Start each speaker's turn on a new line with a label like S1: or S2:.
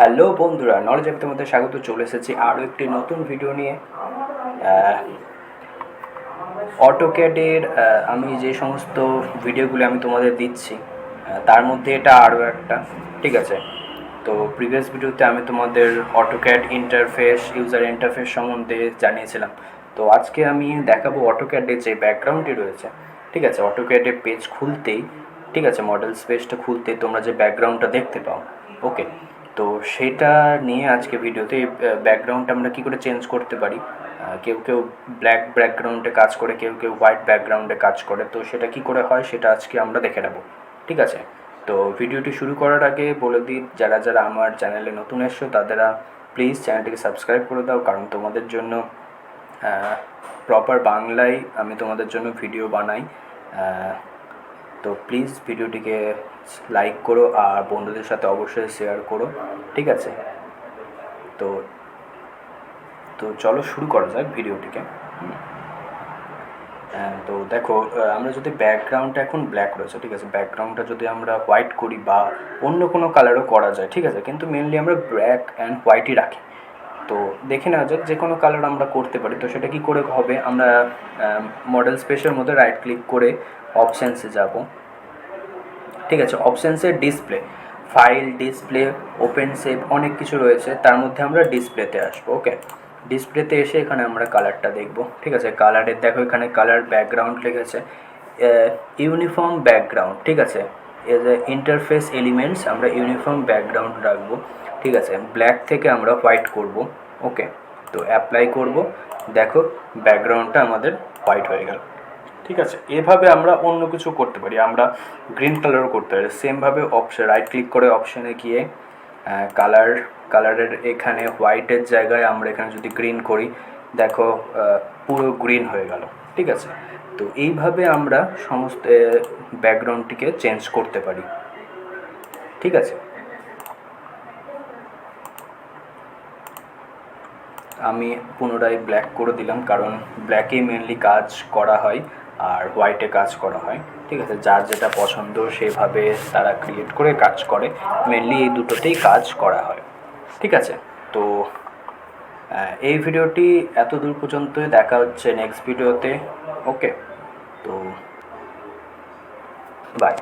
S1: Hello বন্ধুরা, knowledge অ্যাপে তোমাদের স্বাগত। চলে এসেছি আরও একটি নতুন ভিডিও নিয়ে। অটোক্যাডের আমি যে সমস্ত ভিডিওগুলি আমি তোমাদের দিচ্ছি তার মধ্যে এটা আরও একটা, ঠিক আছে। তো প্রিভিয়াস ভিডিওতে আমি তোমাদের অটোক্যাড ইন্টারফেস, ইউজার ইন্টারফেস সম্বন্ধে জানিয়েছিলাম। তো আজকে আমি দেখাবো অটোক্যাডে যে ব্যাকগ্রাউন্ডটি রয়েছে, ঠিক আছে। অটোক্যাডে পেজ খুলতেই, ঠিক আছে, মডেল স্পেসটা খুলতেই তোমরা যে ব্যাকগ্রাউন্ডটা দেখতে পাও, ওকে। তো সেটা নিয়ে আজকে ভিডিওতে ব্যাকগ্রাউন্ডটা আমরা কী করে চেঞ্জ করতে পারি। কেউ কেউ ব্ল্যাক ব্যাকগ্রাউন্ডে কাজ করে, কেউ কেউ হোয়াইট ব্যাকগ্রাউন্ডে কাজ করে। তো সেটা কি করে হয় সেটা আজকে আমরা দেখে নেব, ঠিক আছে। তো ভিডিওটি শুরু করার আগে বলে দিই, যারা যারা আমার চ্যানেলে নতুন এসছো তাদেরা প্লিজ চ্যানেলটিকে সাবস্ক্রাইব করে দাও, কারণ তোমাদের জন্য প্রপার বাংলায় আমি তোমাদের জন্য ভিডিও বানাই। তো প্লিজ ভিডিওটিকে লাইক করো আর বন্ধুদের সাথে অবশ্যই শেয়ার করো, ঠিক আছে। তো তো চলো শুরু করা যাক ভিডিওটিকে। তো দেখো, আমরা যদি ব্যাকগ্রাউন্ডটা এখন ব্ল্যাক রয়েছে, ঠিক আছে, ব্যাকগ্রাউন্ডটা যদি আমরা হোয়াইট করি বা অন্য কোনো কালারও করা যায়, ঠিক আছে, কিন্তু মেনলি আমরা ব্ল্যাক অ্যান্ড হোয়াইটই রাখি। তো দেখে নেওয়া যাক যে কোনো কালার আমরা করতে পারি। তো সেটা কি করে হবে, আমরা মডেল স্পেসের মধ্যে রাইট ক্লিক করে অপশানসে যাব, ঠিক আছে। অপশানসে display, file, display, open save, অনেক কিছু রয়েছে, তার মধ্যে আমরা ডিসপ্লেতে আসবো, ওকে। ডিসপ্লেতে এসে এখানে আমরা কালারটা দেখব, ঠিক আছে। কালারের দেখো এখানে কালার ব্যাকগ্রাউন্ড লিখেছে ইউনিফর্ম ব্যাকগ্রাউন্ড, ঠিক আছে। এজ এ ইন্টারফেস এলিমেন্টস আমরা ইউনিফর্ম ব্যাকগ্রাউন্ড রাখবো, ঠিক আছে। ব্ল্যাক থেকে আমরা হোয়াইট করব, ওকে। তো অ্যাপ্লাই করব, দেখো ব্যাকগ্রাউন্ডটা আমাদের হোয়াইট হয়ে গেল, ঠিক আছে। এভাবে আমরা অন্য কিছু করতে পারি, আমরা গ্রিন কালারও করতে পারি সেমভাবে। রাইট ক্লিক করে অপশানে গিয়ে কালারের এখানে হোয়াইটের জায়গায় আমরা এখানে যদি গ্রিন করি, দেখো পুরো গ্রিন হয়ে গেল, ঠিক আছে। তো এইভাবে আমরা সমস্ত ব্যাকগ্রাউন্ডটিকে চেঞ্জ করতে পারি, ঠিক আছে। আমি পুনরায় ব্ল্যাক করে দিলাম, কারণ ব্ল্যাকেই মেনলি কাজ করা হয় আর হোয়াইটে কাজ করা হয়, ঠিক আছে। যার যেটা পছন্দ সেভাবে তারা ক্রিয়েট করে কাজ করে, মেনলি এই দুটোতেই কাজ করা হয়, ঠিক আছে। তো এই ভিডিওটি এত দূর পর্যন্তই, দেখা হচ্ছে নেক্সট ভিডিওতে, ওকে। তো বাই।